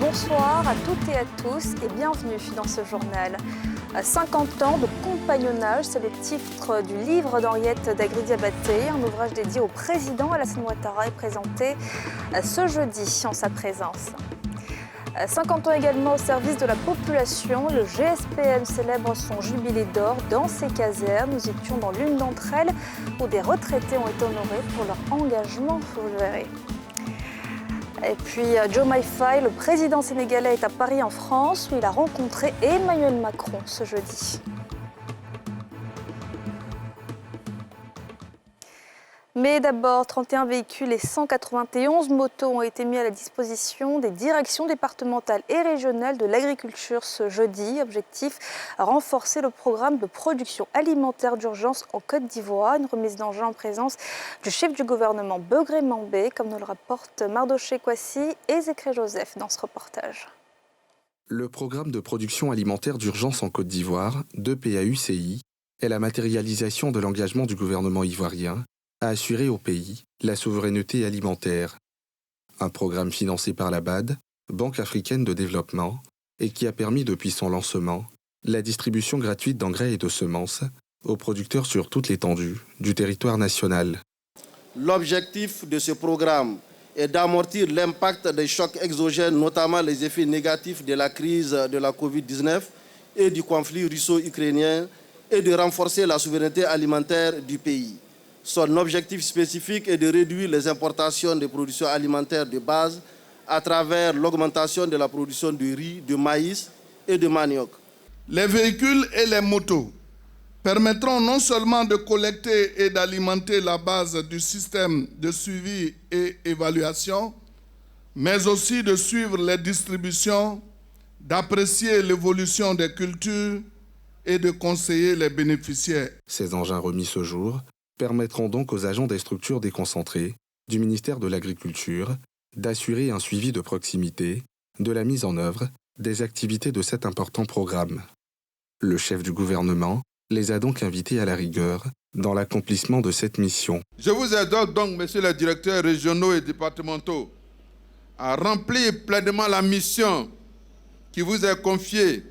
Bonsoir à toutes et à tous et bienvenue dans ce journal. 50 ans de compagnonnage, c'est le titre du livre d'Henriette Dagri-Diabaté, un ouvrage dédié au président Alassane Ouattara est présenté ce jeudi en sa présence. 50 ans également au service de la population, le GSPM célèbre son jubilé d'or dans ses casernes. Nous étions dans l'une d'entre elles où des retraités ont été honorés pour leur engagement, vous le verrez. Et puis Diomaye Faye, le président sénégalais, est à Paris en France où il a rencontré Emmanuel Macron ce jeudi. Mais d'abord, 31 véhicules et 191 motos ont été mis à la disposition des directions départementales et régionales de l'agriculture ce jeudi. Objectif, renforcer le programme de production alimentaire d'urgence en Côte d'Ivoire. Une remise d'engin en présence du chef du gouvernement Begré Mambé, comme nous le rapportent Mardoché Kwasi et Zécré Joseph dans ce reportage. Le programme de production alimentaire d'urgence en Côte d'Ivoire, 2PAUCI, est la matérialisation de l'engagement du gouvernement ivoirien à assurer au pays la souveraineté alimentaire. Un programme financé par la BAD, Banque africaine de développement, et qui a permis depuis son lancement la distribution gratuite d'engrais et de semences aux producteurs sur toute l'étendue du territoire national. L'objectif de ce programme est d'amortir l'impact des chocs exogènes, notamment les effets négatifs de la crise de la Covid-19 et du conflit russo-ukrainien, et de renforcer la souveraineté alimentaire du pays. Son objectif spécifique est de réduire les importations de productions alimentaires de base à travers l'augmentation de la production de riz, de maïs et de manioc. Les véhicules et les motos permettront non seulement de collecter et d'alimenter la base du système de suivi et évaluation, mais aussi de suivre les distributions, d'apprécier l'évolution des cultures et de conseiller les bénéficiaires. Ces engins remis ce jour permettront donc aux agents des structures déconcentrées du ministère de l'Agriculture d'assurer un suivi de proximité de la mise en œuvre des activités de cet important programme. Le chef du gouvernement les a donc invités à la rigueur dans l'accomplissement de cette mission. Je vous exhorte donc, messieurs les directeurs régionaux et départementaux, à remplir pleinement la mission qui vous est confiée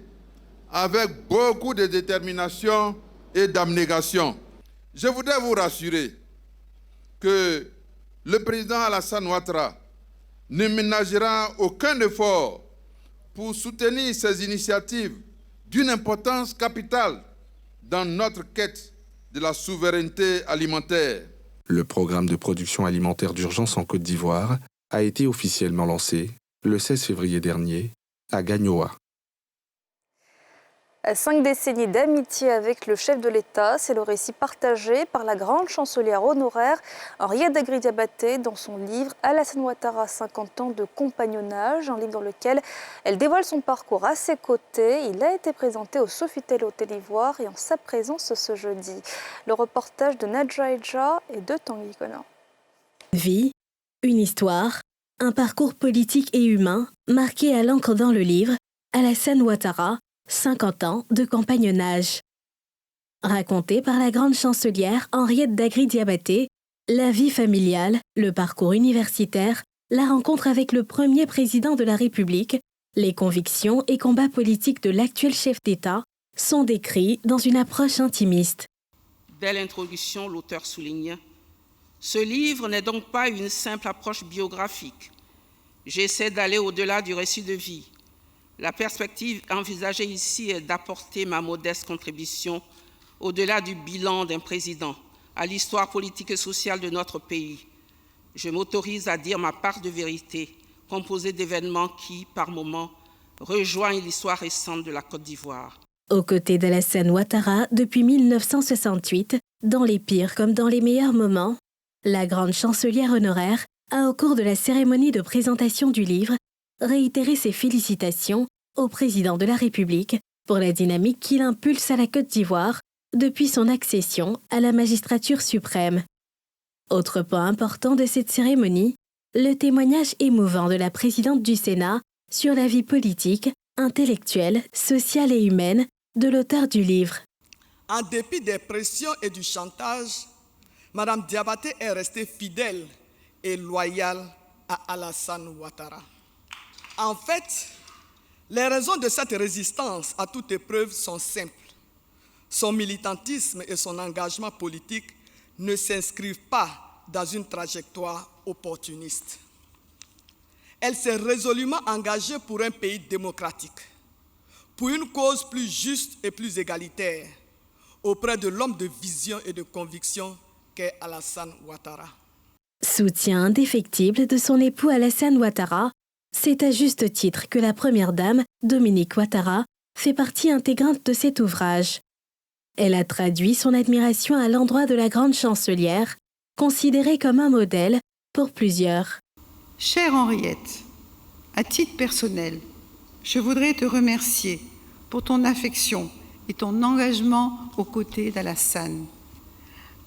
avec beaucoup de détermination et d'abnégation. Je voudrais vous rassurer que le président Alassane Ouattara ne ménagera aucun effort pour soutenir ces initiatives d'une importance capitale dans notre quête de la souveraineté alimentaire. Le programme de production alimentaire d'urgence en Côte d'Ivoire a été officiellement lancé le 16 février dernier à Gagnoa. 5 décennies d'amitié avec le chef de l'État, c'est le récit partagé par la grande chancelière honoraire Henriette Dagri-Diabaté dans son livre Alassane Ouattara, 50 ans de compagnonnage, un livre dans lequel elle dévoile son parcours à ses côtés. Il a été présenté au Sofitel Hôtel Ivoire et en sa présence ce jeudi. Le reportage de Nadja Edja et de Tanguy Conan. Vie, une histoire, un parcours politique et humain marqué à l'encre dans le livre Alassane Ouattara, 50 ans de compagnonnage. Raconté par la grande chancelière Henriette Dagri-Diabaté, la vie familiale, le parcours universitaire, la rencontre avec le premier président de la République, les convictions et combats politiques de l'actuel chef d'État sont décrits dans une approche intimiste. Dès l'introduction, l'auteur souligne « Ce livre n'est donc pas une simple approche biographique. J'essaie d'aller au-delà du récit de vie. La perspective envisagée ici est d'apporter ma modeste contribution au-delà du bilan d'un président à l'histoire politique et sociale de notre pays. Je m'autorise à dire ma part de vérité, composée d'événements qui, par moments, rejoignent l'histoire récente de la Côte d'Ivoire. » Aux côtés d'Alassane Ouattara depuis 1968, dans les pires comme dans les meilleurs moments, la grande chancelière honoraire a, au cours de la cérémonie de présentation du livre, réitéré ses félicitations au président de la République pour la dynamique qu'il impulse à la Côte d'Ivoire depuis son accession à la magistrature suprême. Autre point important de cette cérémonie, le témoignage émouvant de la présidente du Sénat, sur la vie politique, intellectuelle, sociale et humaine de l'auteur du livre. En dépit des pressions et du chantage, Mme Diabaté est restée fidèle et loyale à Alassane Ouattara. En fait, les raisons de cette résistance à toute épreuve sont simples. Son militantisme et son engagement politique ne s'inscrivent pas dans une trajectoire opportuniste. Elle s'est résolument engagée pour un pays démocratique, pour une cause plus juste et plus égalitaire, auprès de l'homme de vision et de conviction qu'est Alassane Ouattara. Soutien indéfectible de son époux Alassane Ouattara, c'est à juste titre que la première dame, Dominique Ouattara, fait partie intégrante de cet ouvrage. Elle a traduit son admiration à l'endroit de la grande chancelière, considérée comme un modèle pour plusieurs. Chère Henriette, à titre personnel, je voudrais te remercier pour ton affection et ton engagement aux côtés d'Alassane.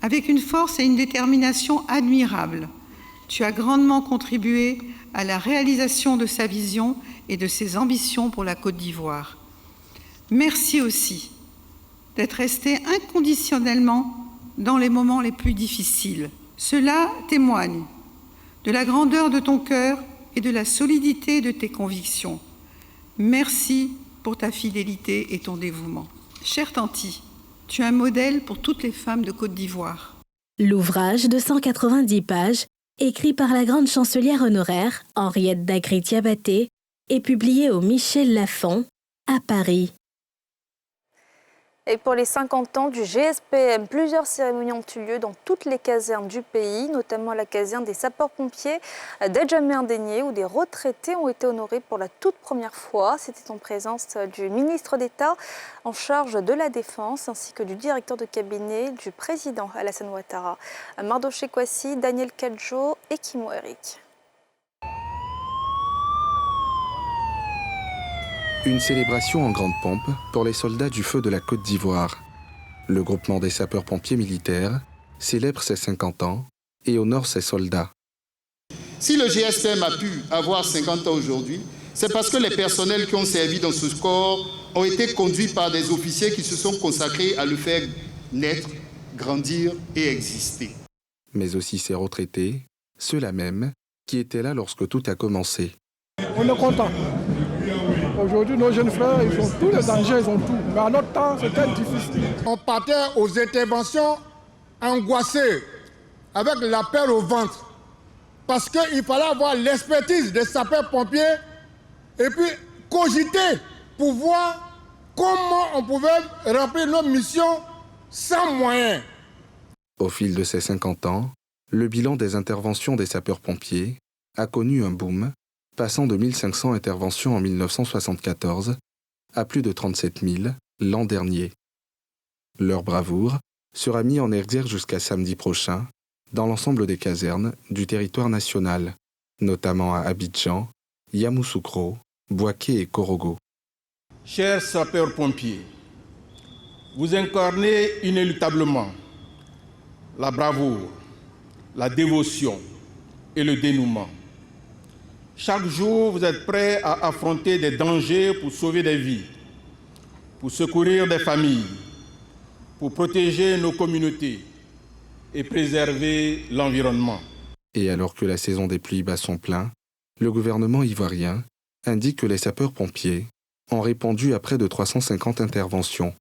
Avec une force et une détermination admirables, tu as grandement contribué à la réalisation de sa vision et de ses ambitions pour la Côte d'Ivoire. Merci aussi d'être resté inconditionnellement dans les moments les plus difficiles. Cela témoigne de la grandeur de ton cœur et de la solidité de tes convictions. Merci pour ta fidélité et ton dévouement. Chère Tanti, tu es un modèle pour toutes les femmes de Côte d'Ivoire. L'ouvrage de 190 pages, écrit par la grande chancelière honoraire Henriette Dagri-Diabaté, est publié au Michel Lafon, à Paris. Et pour les 50 ans du GSPM, plusieurs cérémonies ont eu lieu dans toutes les casernes du pays, notamment la caserne des sapeurs-pompiers d'Adjamé-Indénié, où des retraités ont été honorés pour la toute première fois. C'était en présence du ministre d'État en charge de la Défense, ainsi que du directeur de cabinet du président Alassane Ouattara, Mardoché Kwasi, Daniel Kadjo et Kimo Eric. Une célébration en grande pompe pour les soldats du feu de la Côte d'Ivoire. Le groupement des sapeurs-pompiers militaires célèbre ses 50 ans et honore ses soldats. Si le GSPM a pu avoir 50 ans aujourd'hui, c'est parce que les personnels qui ont servi dans ce corps ont été conduits par des officiers qui se sont consacrés à le faire naître, grandir et exister. Mais aussi ses retraités, ceux-là même qui étaient là lorsque tout a commencé. On est content. Aujourd'hui, nos jeunes frères, ils ont tous les dangers, ils ont tout. Mais à notre temps, c'était difficile. On partait aux interventions angoissées, avec la peur au ventre. Parce qu'il fallait avoir l'expertise des sapeurs-pompiers et puis cogiter pour voir comment on pouvait remplir nos missions sans moyens. Au fil de ces 50 ans, le bilan des interventions des sapeurs-pompiers a connu un boom, passant de 1500 interventions en 1974 à plus de 37 000 l'an dernier. Leur bravoure sera mise en exergue jusqu'à samedi prochain dans l'ensemble des casernes du territoire national, notamment à Abidjan, Yamoussoukro, Bouaké et Korogo. Chers sapeurs-pompiers, vous incarnez inéluctablement la bravoure, la dévotion et le dénouement. Chaque jour, vous êtes prêts à affronter des dangers pour sauver des vies, pour secourir des familles, pour protéger nos communautés et préserver l'environnement. Et alors que la saison des pluies bat son plein, le gouvernement ivoirien indique que les sapeurs-pompiers ont répondu à près de 350 interventions.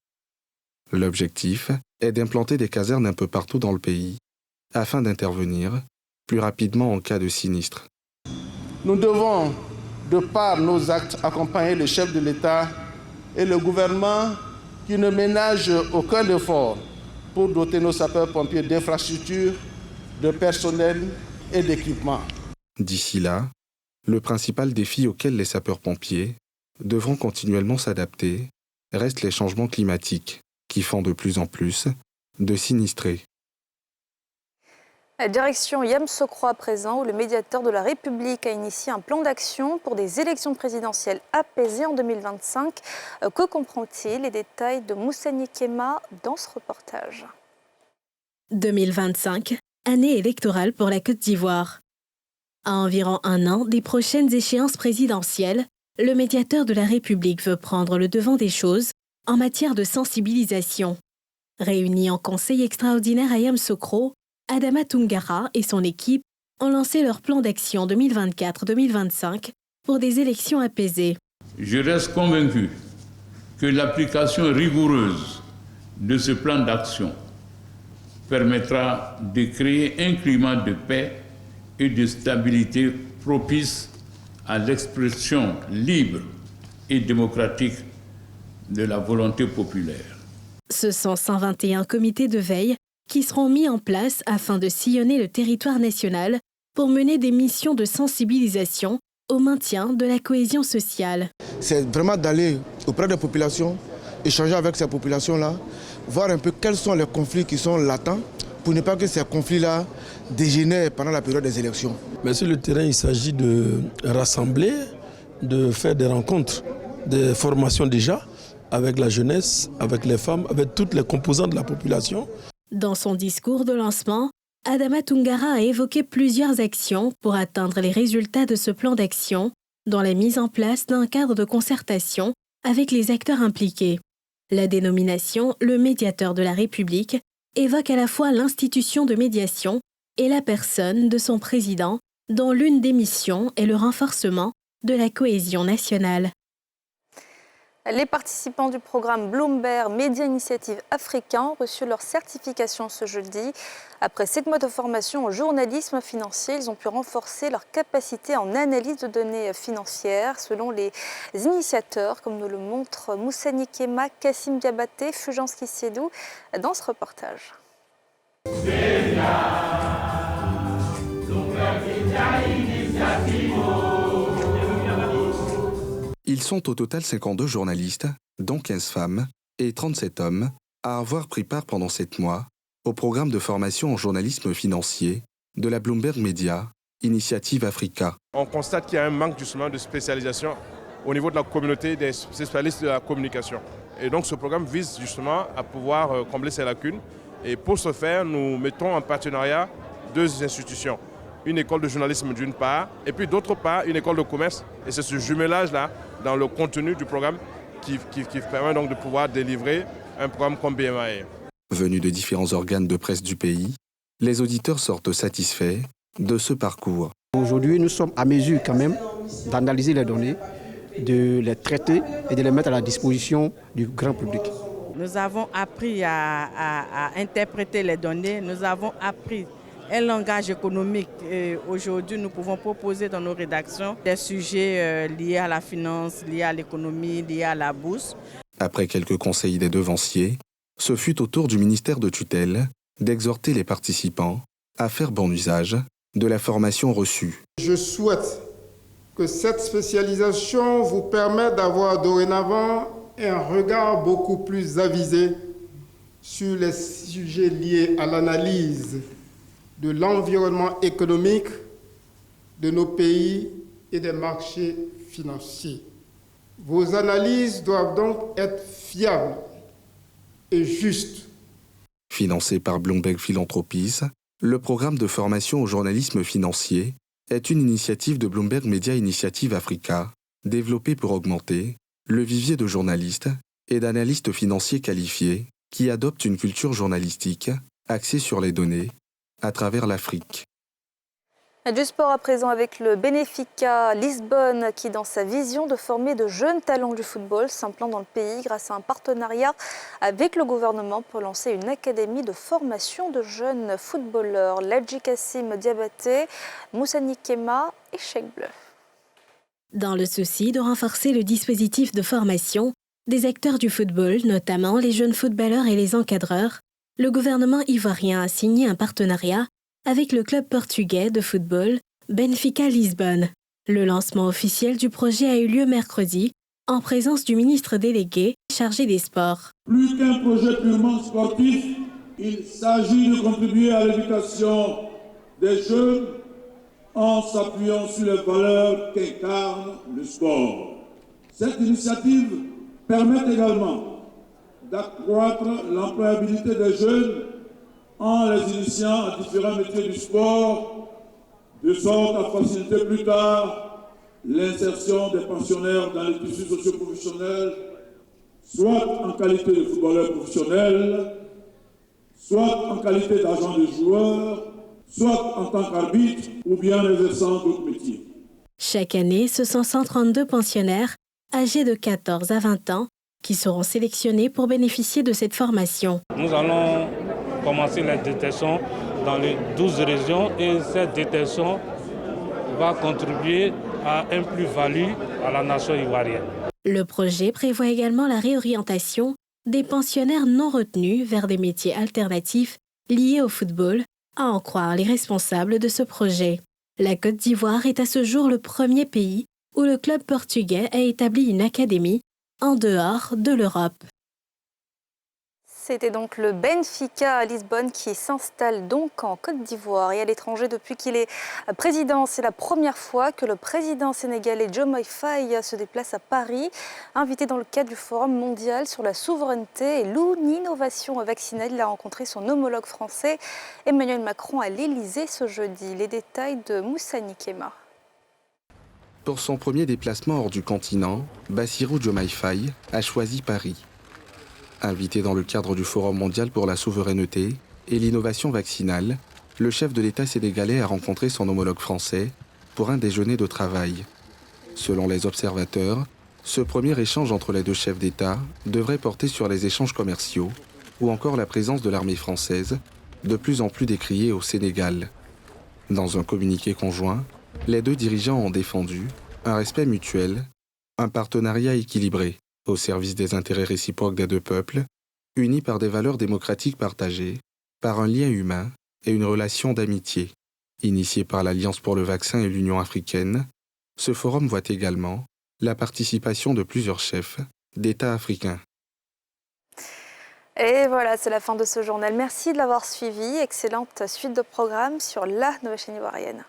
L'objectif est d'implanter des casernes un peu partout dans le pays afin d'intervenir plus rapidement en cas de sinistre. Nous devons, de par nos actes, accompagner le chef de l'État et le gouvernement qui ne ménage aucun effort pour doter nos sapeurs-pompiers d'infrastructures, de personnel et d'équipements. D'ici là, le principal défi auquel les sapeurs-pompiers devront continuellement s'adapter reste les changements climatiques qui font de plus en plus de sinistrés. Direction Yamoussoukro à présent, où le médiateur de la République a initié un plan d'action pour des élections présidentielles apaisées en 2025. Que comprend-il? Les détails de Moussa Nikema dans ce reportage. 2025, année électorale pour la Côte d'Ivoire. À environ un an des prochaines échéances présidentielles, le médiateur de la République veut prendre le devant des choses en matière de sensibilisation. Réunis en conseil extraordinaire à Yamoussoukro, Adama Toungara et son équipe ont lancé leur plan d'action 2024-2025 pour des élections apaisées. Je reste convaincu que l'application rigoureuse de ce plan d'action permettra de créer un climat de paix et de stabilité propice à l'expression libre et démocratique de la volonté populaire. Ce sont 121 comités de veille qui seront mis en place afin de sillonner le territoire national pour mener des missions de sensibilisation au maintien de la cohésion sociale. C'est vraiment d'aller auprès des populations, échanger avec ces populations-là, voir un peu quels sont les conflits qui sont latents pour ne pas que ces conflits-là dégénèrent pendant la période des élections. Mais sur le terrain, il s'agit de rassembler, de faire des rencontres, des formations déjà, avec la jeunesse, avec les femmes, avec toutes les composantes de la population. Dans son discours de lancement, Adama Toungara a évoqué plusieurs actions pour atteindre les résultats de ce plan d'action, dont la mise en place d'un cadre de concertation avec les acteurs impliqués. La dénomination « le médiateur de la République » évoque à la fois l'institution de médiation et la personne de son président, dont l'une des missions est le renforcement de la cohésion nationale. Les participants du programme Bloomberg Media Initiative Africain ont reçu leur certification ce jeudi. Après 7 mois de formation au journalisme financier, ils ont pu renforcer leur capacité en analyse de données financières, selon les initiateurs, comme nous le montrent Moussa Nikema, Kassim Diabaté, Fulgence Kissédou, dans ce reportage. Ils sont au total 52 journalistes, dont 15 femmes et 37 hommes, à avoir pris part pendant 7 mois au programme de formation en journalisme financier de la Bloomberg Media Initiative Africa. On constate qu'il y a un manque justement de spécialisation au niveau de la communauté des spécialistes de la communication. Et donc ce programme vise justement à pouvoir combler ces lacunes. Et pour ce faire, nous mettons en partenariat 2 institutions. Une école de journalisme d'une part, et puis d'autre part une école de commerce. Et c'est ce jumelage-là dans le contenu du programme qui permet donc de pouvoir délivrer un programme comme BMAE. Venus de différents organes de presse du pays, les auditeurs sortent satisfaits de ce parcours. Aujourd'hui, nous sommes à mesure quand même d'analyser les données, de les traiter et de les mettre à la disposition du grand public. Nous avons appris à interpréter les données, nous avons appris un langage économique. Aujourd'hui, nous pouvons proposer dans nos rédactions des sujets liés à la finance, liés à l'économie, liés à la bourse. Après quelques conseils des devanciers, ce fut au tour du ministère de tutelle d'exhorter les participants à faire bon usage de la formation reçue. Je souhaite que cette spécialisation vous permette d'avoir dorénavant un regard beaucoup plus avisé sur les sujets liés à l'analyse de l'environnement économique de nos pays et des marchés financiers. Vos analyses doivent donc être fiables et justes. Financé par Bloomberg Philanthropies, le programme de formation au journalisme financier est une initiative de Bloomberg Media Initiative Africa, développée pour augmenter le vivier de journalistes et d'analystes financiers qualifiés qui adoptent une culture journalistique axée sur les données à travers l'Afrique. Du sport à présent avec le Benfica Lisbonne qui, dans sa vision de former de jeunes talents du football, s'implante dans le pays grâce à un partenariat avec le gouvernement pour lancer une académie de formation de jeunes footballeurs. Ladji Kassim Diabaté, Moussa Nikema et Cheikh Bleu. Dans le souci de renforcer le dispositif de formation des acteurs du football, notamment les jeunes footballeurs et les encadreurs, le gouvernement ivoirien a signé un partenariat avec le club portugais de football Benfica Lisbonne. Le lancement officiel du projet a eu lieu mercredi en présence du ministre délégué chargé des sports. Plus qu'un projet purement sportif, il s'agit de contribuer à l'éducation des jeunes en s'appuyant sur les valeurs qu'incarne le sport. Cette initiative permet également d'accroître l'employabilité des jeunes en les initiant à différents métiers du sport, de sorte à faciliter plus tard l'insertion des pensionnaires dans le tissu socio-professionnel, soit en qualité de footballeur professionnel, soit en qualité d'agent de joueur, soit en tant qu'arbitre ou bien exerçant d'autres métiers. Chaque année, ce sont 132 pensionnaires âgés de 14 à 20 ans qui seront sélectionnés pour bénéficier de cette formation. Nous allons commencer la détection dans les 12 régions et cette détection va contribuer à un plus-value à la nation ivoirienne. Le projet prévoit également la réorientation des pensionnaires non retenus vers des métiers alternatifs liés au football, à en croire les responsables de ce projet. La Côte d'Ivoire est à ce jour le premier pays où le club portugais a établi une académie en dehors de l'Europe. C'était donc le Benfica à Lisbonne qui s'installe donc en Côte d'Ivoire et à l'étranger depuis qu'il est président. C'est la première fois que le président sénégalais Diomaye Faye se déplace à Paris, invité dans le cadre du Forum mondial sur la souveraineté et l'innovation vaccinale. Il a rencontré son homologue français Emmanuel Macron à l'Élysée ce jeudi. Les détails de Moussa Nikema. Pour son premier déplacement hors du continent, Bassirou Diomaye Faye a choisi Paris. Invité dans le cadre du Forum mondial pour la souveraineté et l'innovation vaccinale, le chef de l'État sénégalais a rencontré son homologue français pour un déjeuner de travail. Selon les observateurs, ce premier échange entre les deux chefs d'État devrait porter sur les échanges commerciaux ou encore la présence de l'armée française, de plus en plus décriée au Sénégal. Dans un communiqué conjoint, les deux dirigeants ont défendu un respect mutuel, un partenariat équilibré au service des intérêts réciproques des deux peuples, unis par des valeurs démocratiques partagées, par un lien humain et une relation d'amitié. Initié par l'Alliance pour le vaccin et l'Union africaine, ce forum voit également la participation de plusieurs chefs d'États africains. Et voilà, c'est la fin de ce journal. Merci de l'avoir suivi. Excellente suite de programmes sur la nouvelle chaîne ivoirienne.